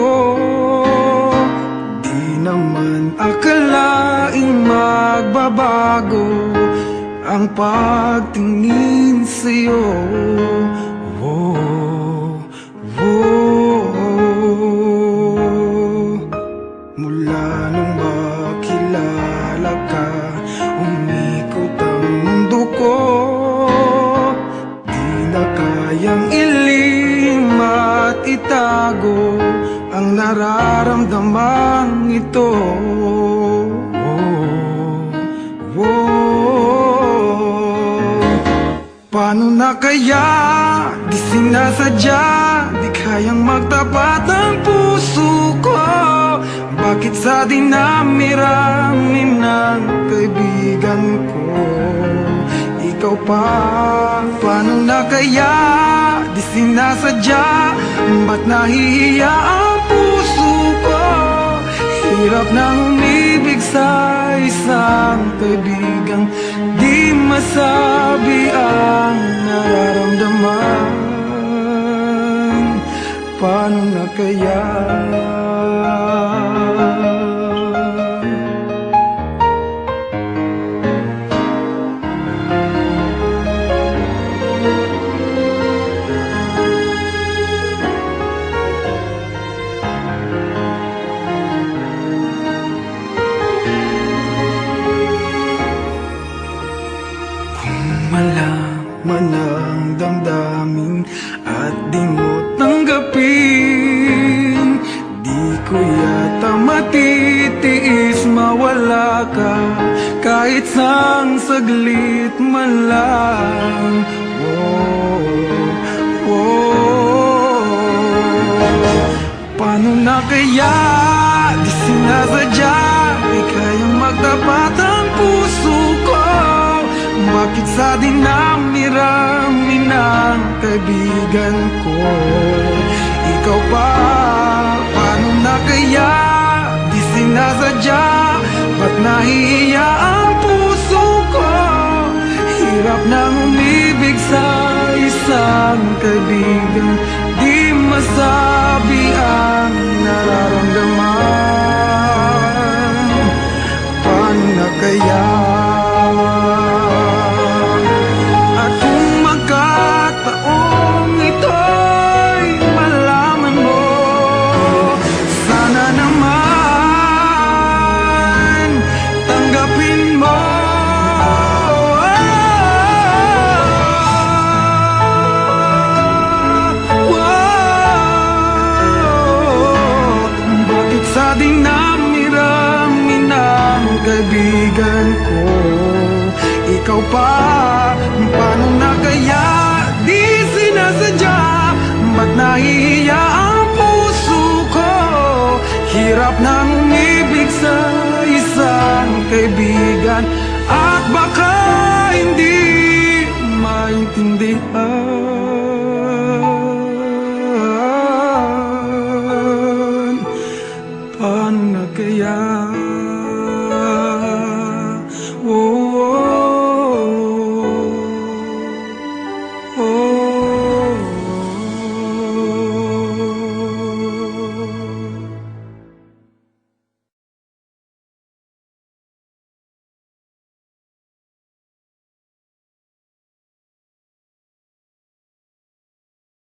ito. Di naman akalaing magbabago ang pagtingin sa'yo. Mula nung makilala ka, umikot ang mundo ko. Di na kayang ilim at itago ang nararamdaman ito. Paano na kaya? Di sinasadya, di kayang magtapat ang puso ko. Bakit sa dinami-rami ng kaibigan ko, ikaw pa? Paano na kaya? Di sinasadya, ba't nahihiya ang puso ko? Hirap nang umibig sa isang kaibigang di masabi ang nararamdaman. Paano na kaya? Malaman ang damdamin at di mo tanggapin, di ko yata matitiis mawala ka kahit sang saglit man lang. Paano na kaya? Di sinasadya, di kayang magtapat ang puso ko. Bakit sa dinami-rami ng kaibigan ko, ikaw pa? Paano na kaya? Di sinasadya, ba't nahihiya ang puso ko? Hirap nang umibig sa isang kaibigan di masabi ang nararamdaman. Paano na kaya? Sa dinami-rami ng kaibigan ko, ikaw pa? Paano na kaya? Di sinasadya, ba't nahihiya ang puso ko? Hirap nang umibig sa isang kaibigan at baka hindi maintindihan. Paano na kaya?